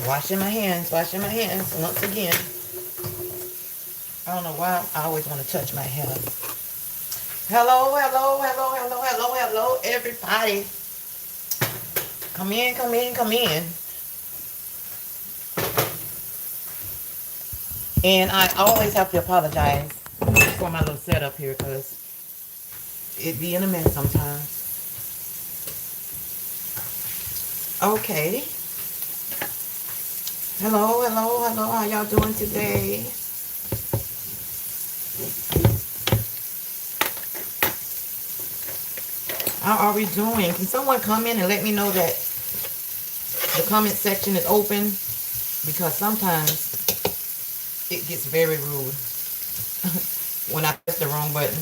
Washing my hands once again. I don't know why I always want to touch my hair. Hello, hello, hello, hello, hello, hello, everybody. Come in, come in, come in. And I always have to apologize for my little setup here because it be in a mess sometimes. Okay. Hello, hello, hello. How y'all doing today? How are we doing? Can someone come in and let me know that the comment section is open? Because sometimes it gets very rude when I press the wrong button.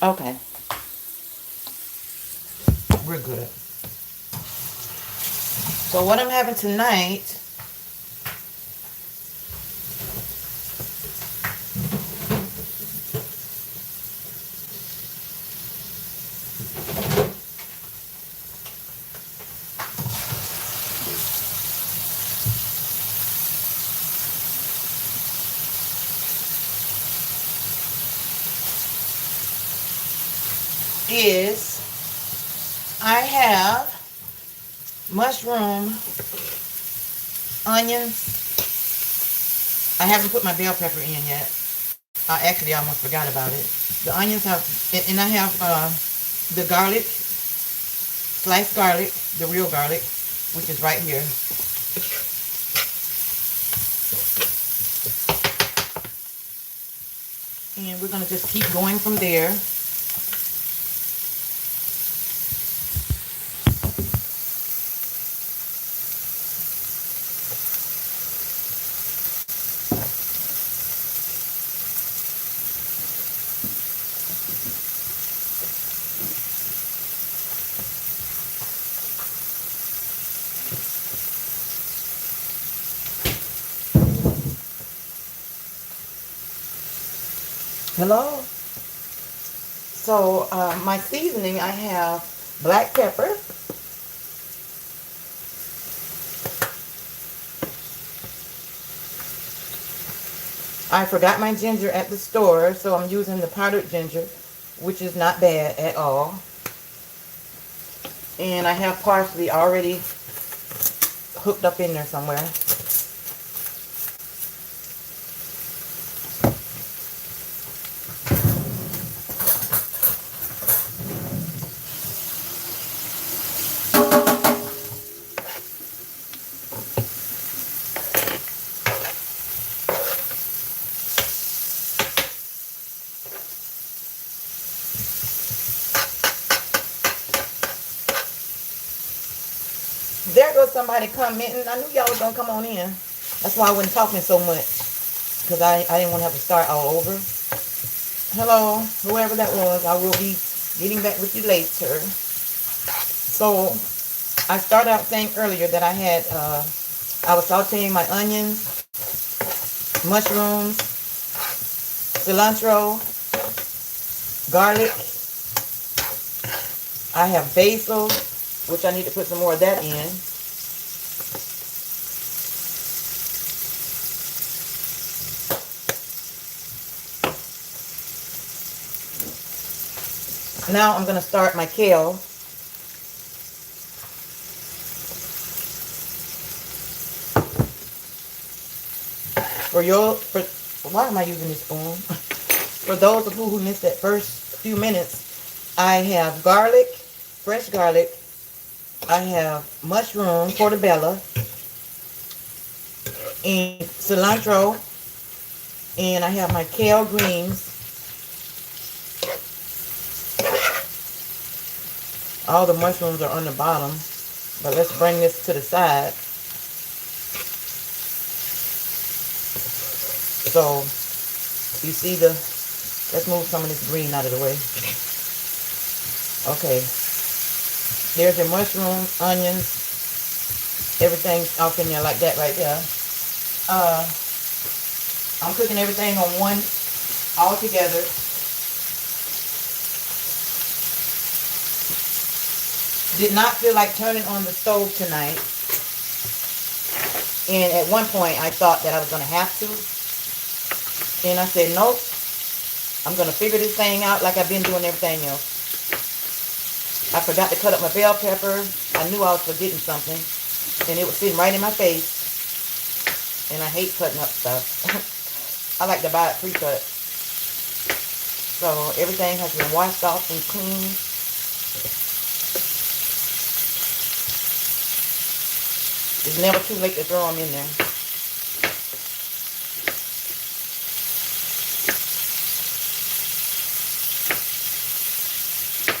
Okay, we're good. So what I'm having tonight is I have mushroom, onions. I haven't put my bell pepper in yet. I actually almost forgot about it. The onions have, and I have the garlic, sliced garlic, the real garlic, which is right here. And we're going to just keep going from there. Hello. So my seasoning, I have black pepper, I forgot my ginger at the store, so I'm using the powdered ginger, which is not bad at all. And I have parsley already hooked up in there somewhere. There goes somebody commenting. I knew y'all was going to come on in. That's why I wasn't talking so much. Because I didn't want to have to start all over. Hello, whoever that was. I will be getting back with you later. So, I started out saying earlier that I was sauteing my onions, mushrooms, cilantro, garlic. I have basil, which I need to put some more of that in. Now I'm going to start my kale. Why am I using this spoon? For those of you who missed that first few minutes, I have garlic, fresh garlic. I have mushroom, portobello, and cilantro, and I have my kale greens. All the mushrooms are on the bottom. But let's bring this to the side. So, you see let's move some of this green out of the way. Okay. There's your mushrooms, onions, everything's off in there like that right there. I'm cooking everything on one all together. Did not feel like turning on the stove tonight. And at one point I thought that I was going to have to. And I said, nope. I'm going to figure this thing out like I've been doing everything else. I forgot to cut up my bell pepper. I knew I was forgetting something. And it was sitting right in my face. And I hate cutting up stuff. I like to buy it pre-cut. So everything has been washed off and cleaned. It's never too late to throw them in there.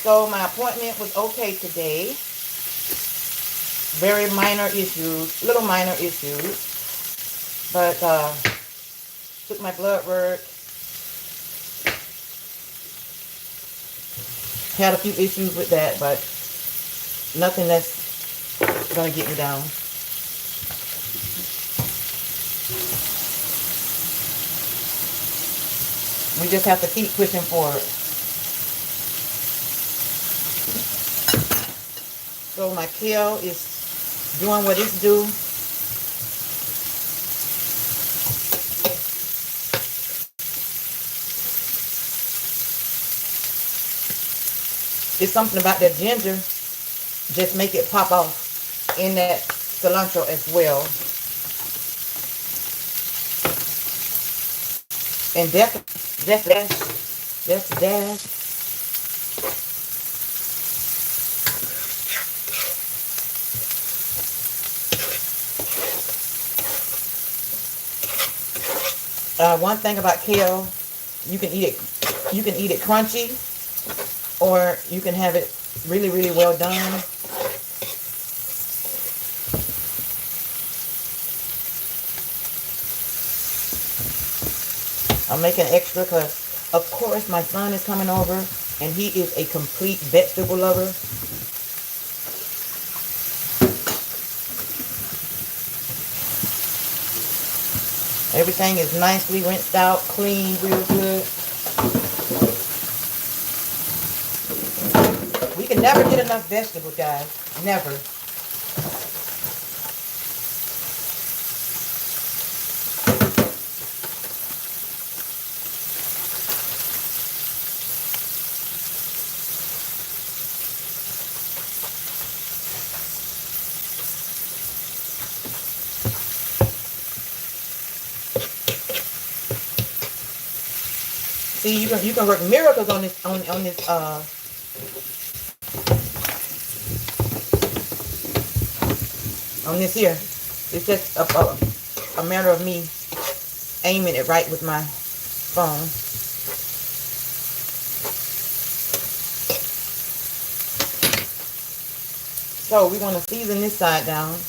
So my appointment was okay today. Very minor issues, little minor issues. But took my blood work. Had a few issues with that, but nothing that's gonna get me down. We just have to keep pushing forward. So my kale is doing what it's due. It's something about that ginger, just make it pop off in that cilantro as well. And just dash. One thing about kale, you can eat it crunchy, or you can have it really, really well done. I'm making extra because, of course, my son is coming over, and he is a complete vegetable lover. Everything is nicely rinsed out, clean, real good. We can never get enough vegetables, guys. Never. See, you can work miracles on this here. It's just a matter of me aiming it right with my phone. So we want to season this side down.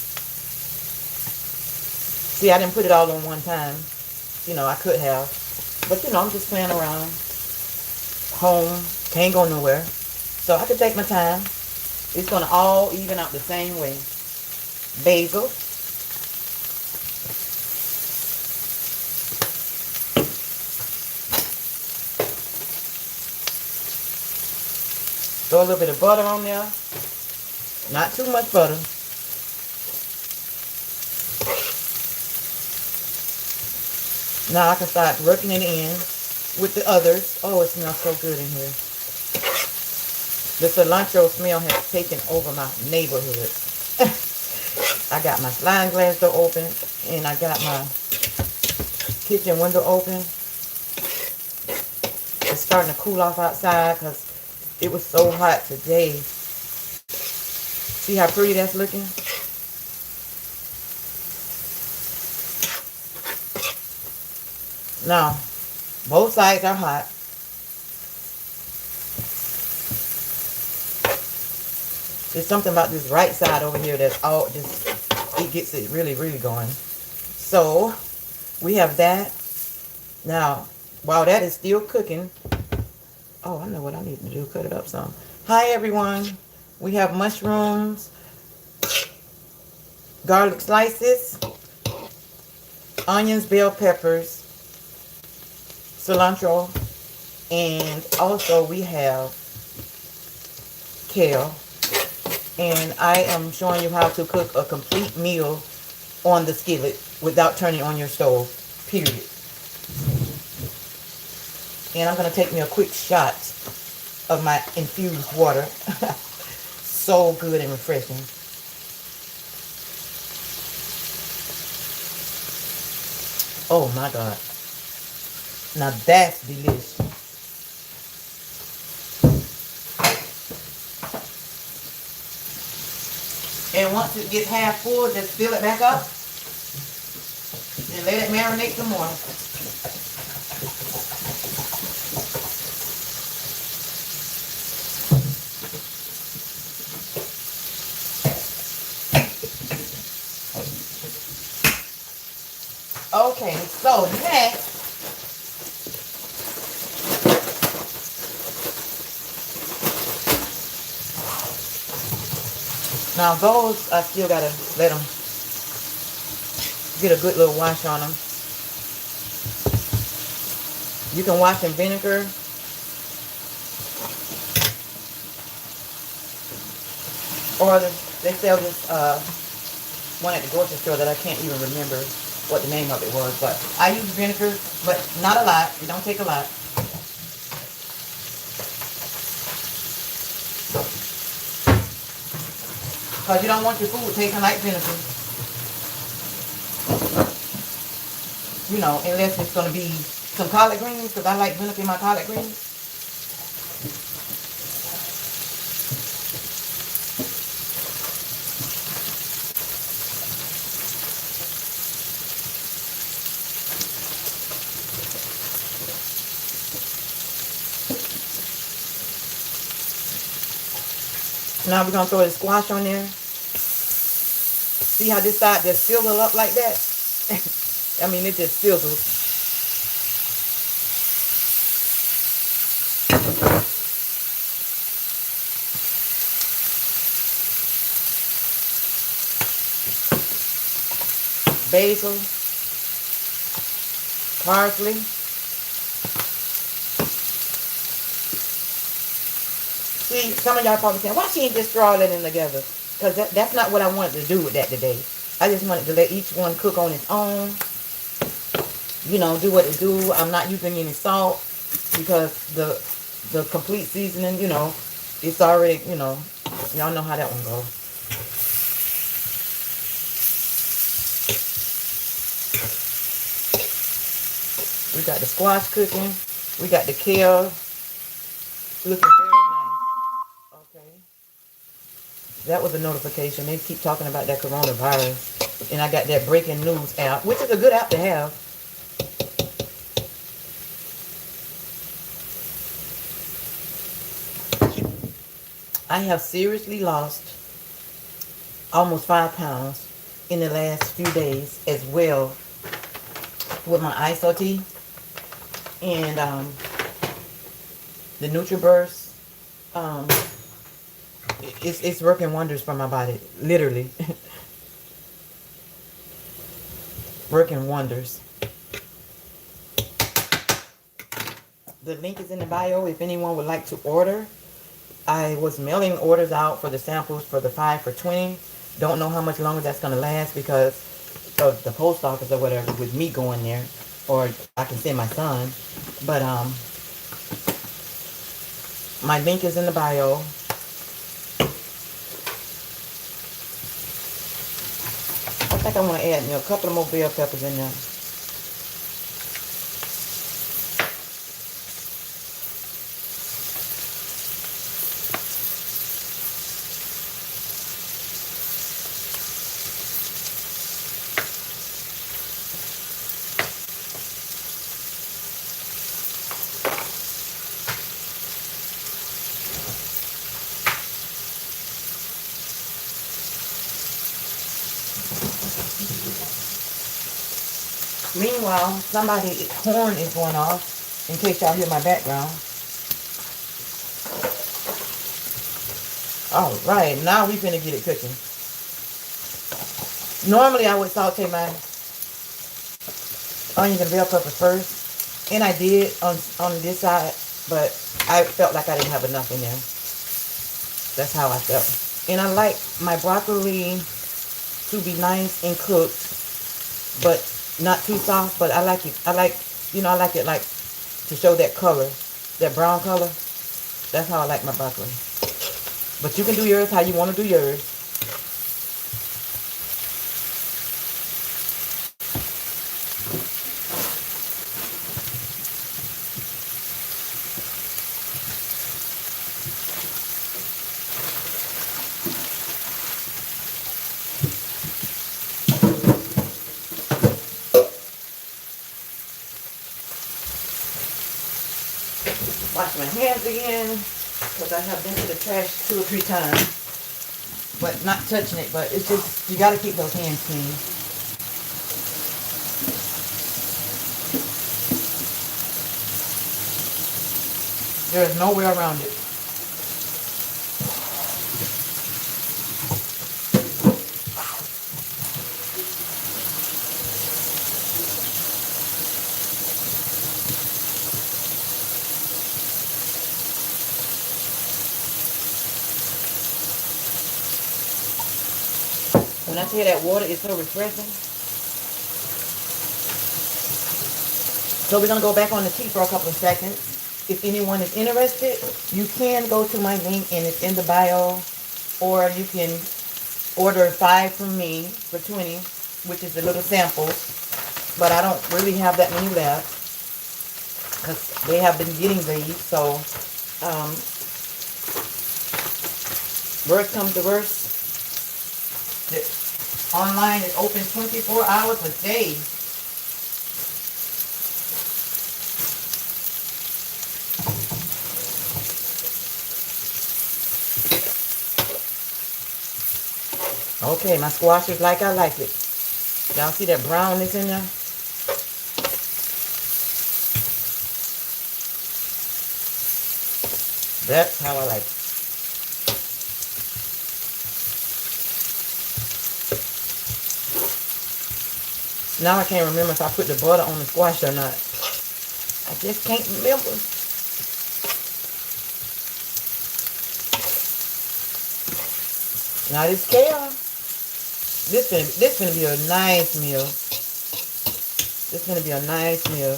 See, I didn't put it all on one time. You know, I could have. But, you know, I'm just playing around. Home. Can't go nowhere. So I can take my time. It's going to all even out the same way. Basil. Throw a little bit of butter on there. Not too much butter. Now I can start working it in with the others. Oh, it smells so good in here. The cilantro smell has taken over my neighborhood. I got my sliding glass door open, and I got my kitchen window open. It's starting to cool off outside because it was so hot today. See how pretty that's looking? Now, both sides are hot. There's something about this right side over here that's all just, it gets it really, really going. So we have that. Now, while that is still cooking, oh, I know what I need to do. Cut it up some. Hi, everyone. We have mushrooms, garlic slices, onions, bell peppers, cilantro, and also we have kale. And I am showing you how to cook a complete meal on the skillet without turning on your stove, period. And I'm going to take me a quick shot of my infused water. So good and refreshing. Oh my God. Now that's delicious. And once it gets half full, just fill it back up and let it marinate some more. Okay, so next, now those I still gotta let them get a good little wash on them. You can wash in vinegar, or they sell this one at the grocery store that I can't even remember what the name of it was, but I use vinegar, but not a lot. It don't take a lot. Because you don't want your food tasting like vinegar. You know, unless it's going to be some collard greens, because I like vinegar in my collard greens. Now we're going to throw the squash on there. See how this side just sizzle up like that? I mean, it just sizzles. Basil, parsley, see, some of y'all probably saying, why she ain't just throw all that in together? Because that's not what I wanted to do with that today. I just wanted to let each one cook on its own. You know, do what it do. I'm not using any salt because the complete seasoning, you know, it's already, you know, y'all know how that one goes. We got the squash cooking. We got the kale looking very nice. Okay. That was a notification. They keep talking about that coronavirus. And I got that breaking news app, which is a good app to have. I have seriously lost almost 5 pounds in the last few days as well with my ISOT and the NutriBurst. It's working wonders for my body, literally. Working wonders. The link is in the bio if anyone would like to order. I was mailing orders out for the samples for the 5 for $20. Don't know how much longer that's going to last because of the post office or whatever with me going there. Or I can send my son. But my link is in the bio. I think I want to add a couple of more bell peppers in there. Meanwhile, somebody's horn is going off, in case y'all hear my background. All right, now we finna get it cooking. Normally, I would saute my onions and bell peppers first, and I did on this side, but I felt like I didn't have enough in there. That's how I felt. And I like my broccoli to be nice and cooked, but not too soft. But I like it. I like it like to show that color, that brown color. That's how I like my broccoli. But you can do yours how you want to do yours. Wash my hands again, because I have been to the trash 2 or 3 times. But not touching it, but it's just, you got to keep those hands clean. There's no way around it. When I tell you that water is so refreshing. So we're going to go back on the tea for a couple of seconds. If anyone is interested, you can go to my link and it's in the bio. Or you can order 5 from me for $20, which is the little samples. But I don't really have that many left, because they have been getting these. So, worst comes to worst, online is open 24 hours a day. Okay, my squash is like I like it. Y'all see that brownness in there? That's how I like it. Now I can't remember if I put the butter on the squash or not. I just can't remember. Now this kale, this gonna be a nice meal. This gonna be a nice meal.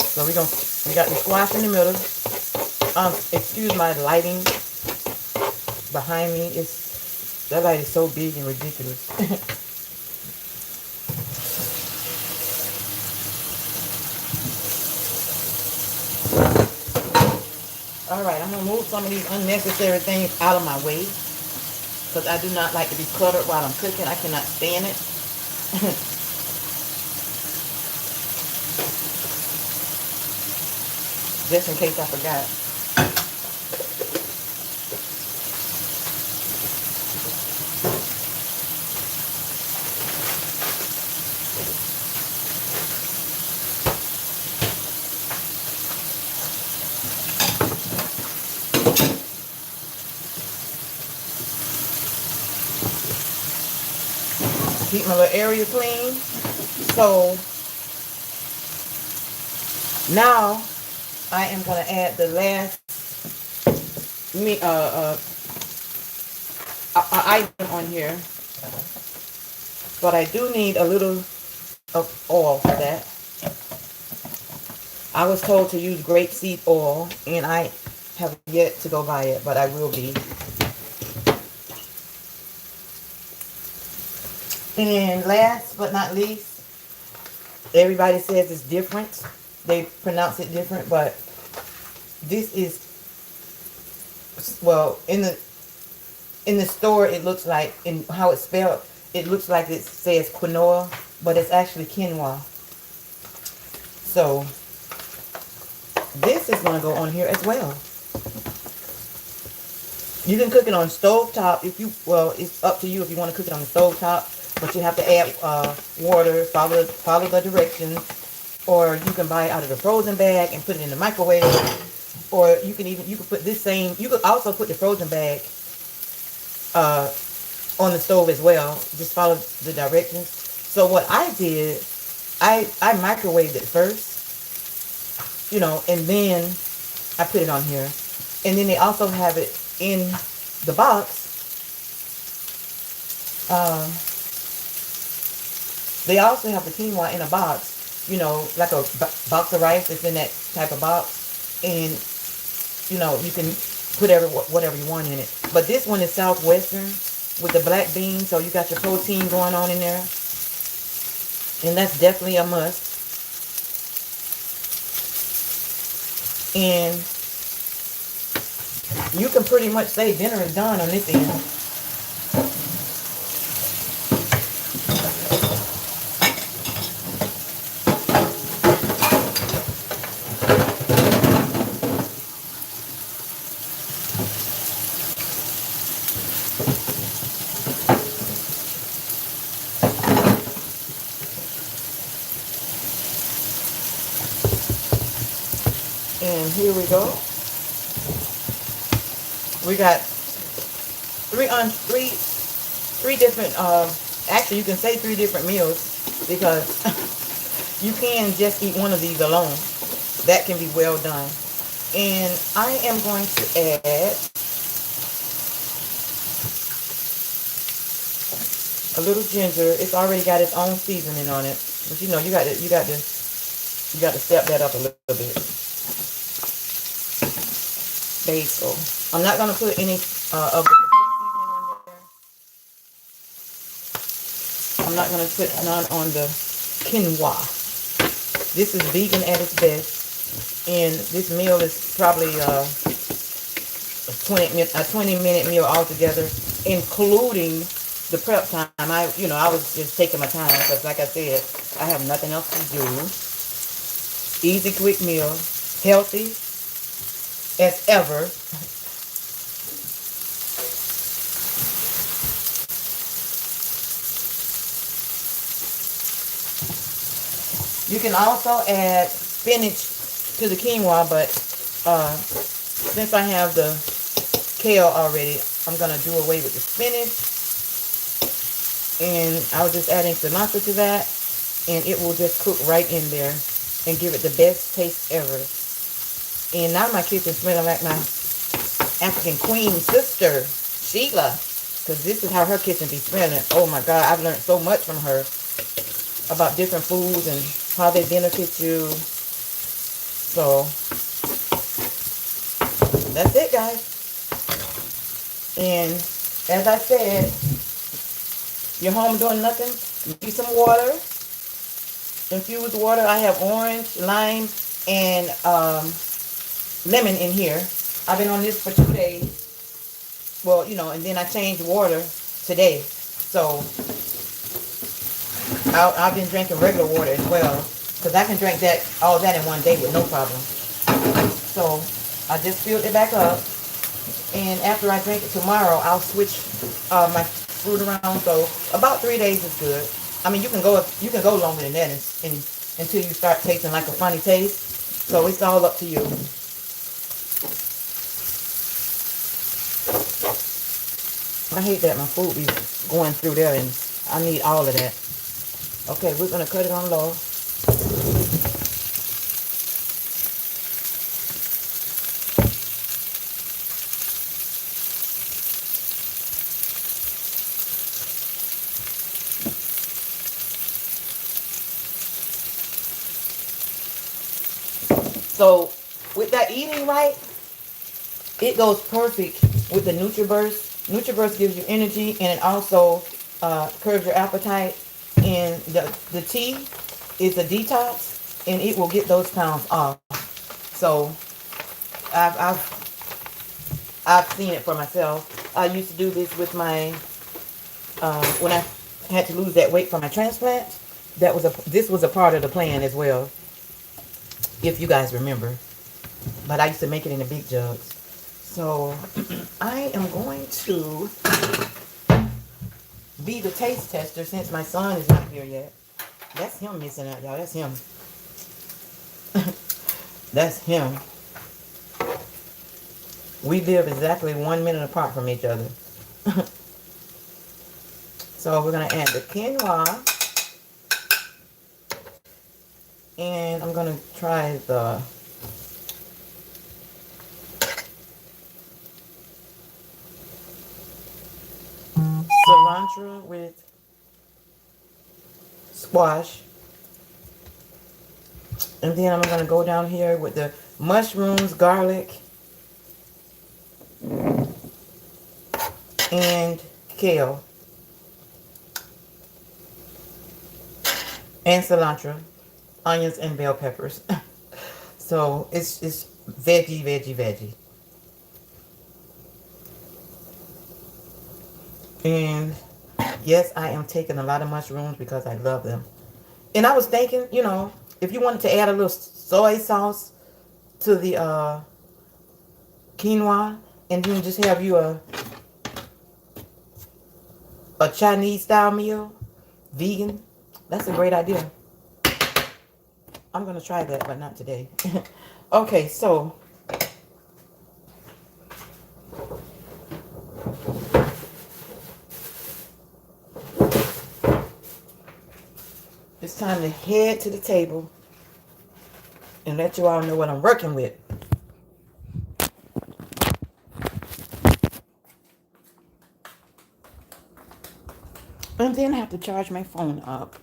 So we got the squash in the middle. Excuse my lighting behind me. That light is so big and ridiculous. Alright, I'm going to move some of these unnecessary things out of my way, because I do not like to be cluttered while I'm cooking. I cannot stand it. Just in case I forgot. Keep my little area clean. So now I am going to add the last item on here, but I do need a little of oil for that. I was told to use grapeseed oil, and I have yet to go buy it, but I will be. And last but not least, everybody says it's different. They pronounce it different, but this is, well, in the store it looks like, in how it's spelled, it looks like it says quinoa, but it's actually quinoa. So this is going to go on here as well. You can cook it on stove top if you, well, it's up to you if you want to cook it on the stove top, but you have to add water, follow the directions, or you can buy it out of the frozen bag and put it in the microwave, or you can put this same, you could also put the frozen bag on the stove as well. Just follow the directions. So what I did, I microwaved it first, you know, and then I put it on here. And then they also have it in the box. They also have the quinoa in a box, you know, like a box of rice that's in that type of box. And, you know, you can put whatever you want in it. But this one is Southwestern with the black beans, so you got your protein going on in there. And that's definitely a must. And you can pretty much say dinner is done on this end. And here we go. We got three different, actually you can say 3 different meals, because you can just eat one of these alone. That can be well done. And I am going to add a little ginger. It's already got its own seasoning on it, but you know, you got to step that up a little bit. Basil. I'm not going to put any of the seasoning on there. I'm not going to put none on the quinoa. This is vegan at its best. And this meal is probably a 20-minute meal altogether, including the prep time. I was just taking my time because, like I said, I have nothing else to do. Easy, quick meal. Healthy as ever. You can also add spinach to the quinoa, but since I have the kale already, I'm going to do away with the spinach. And I was just adding cilantro to that, and it will just cook right in there and give it the best taste ever. And now my kitchen's smelling like my African queen sister, Sheila, because this is how her kitchen be smelling. Oh my God, I've learned so much from her about different foods and how they benefit you. So that's it, guys. And as I said, you're home doing nothing, use some water, infused water. I have orange, lime, and lemon in here. I've been on this for 2 days. Well, you know, and then I changed water today. So I've been drinking regular water as well, because I can drink all that in one day with no problem. So I just filled it back up, and after I drink it tomorrow, I'll switch my fruit around. So about 3 days is good. I mean, you can go longer than that until you start tasting like a funny taste. So it's all up to you. I hate that my food be going through there, and I need all of that. Okay, we're going to cut it on low. So with that eating right, it goes perfect with the NutriBurst. NutriBurst gives you energy, and it also curbs your appetite. And the tea is a detox, and it will get those pounds off. So I've seen it for myself. I used to do this with my when I had to lose that weight for my transplant. This was a part of the plan as well, if you guys remember. But I used to make it in the big jugs. So I am going to be the taste tester since my son is not here yet. That's him missing out, y'all. That's him. That's him. We live exactly 1 minute apart from each other. So we're going to add the quinoa. And I'm going to try the cilantro with squash. And then I'm going to go down here with the mushrooms, garlic, and kale. And cilantro, onions, and bell peppers. So it's veggie. And yes, I am taking a lot of mushrooms because I love them. And I was thinking, you know, if you wanted to add a little soy sauce to the quinoa, and then just have you a Chinese style meal, vegan, that's a great idea. I'm going to try that, but not today. Okay, so it's time to head to the table and let you all know what I'm working with. And then I have to charge my phone up.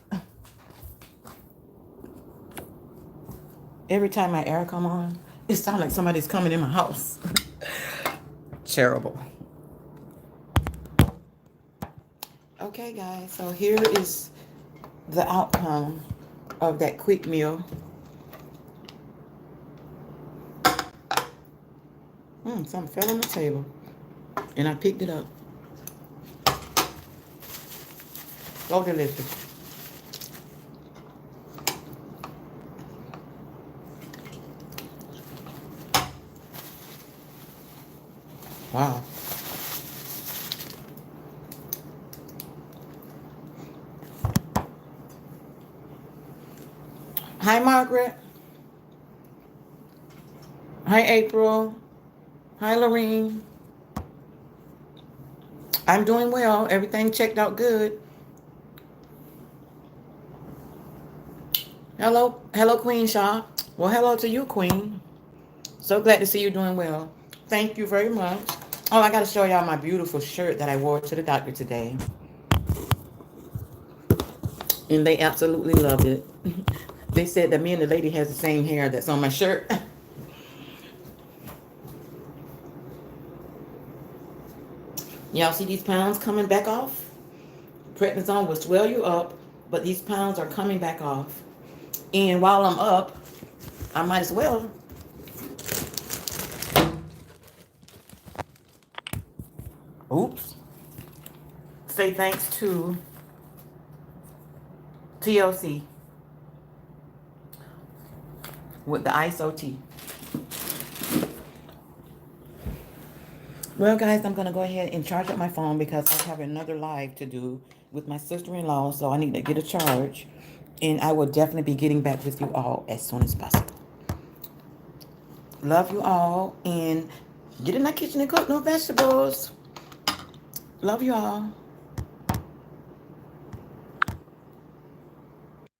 Every time my air come on, it sounds like somebody's coming in my house. Terrible. Okay, guys, so here is the outcome of that quick meal. Something fell on the table, and I picked it up. So delicious. Wow. Hi, Margaret. Hi, April. Hi, Lorene. I'm doing well. Everything checked out good. Hello, Queen Shaw. Well, hello to you, Queen. So glad to see you doing well. Thank you very much. Oh, I got to show y'all my beautiful shirt that I wore to the doctor today. And they absolutely loved it. They said that me and the lady has the same hair that's on my shirt. Y'all see these pounds coming back off? Prednisone will swell you up, but these pounds are coming back off. And while I'm up, I might as well say thanks to TLC with the ISO-T. Well, guys, I'm going to go ahead and charge up my phone because I have another live to do with my sister-in-law, so I need to get a charge. And I will definitely be getting back with you all as soon as possible. Love you all, and get in that kitchen and cook no vegetables. Love you all.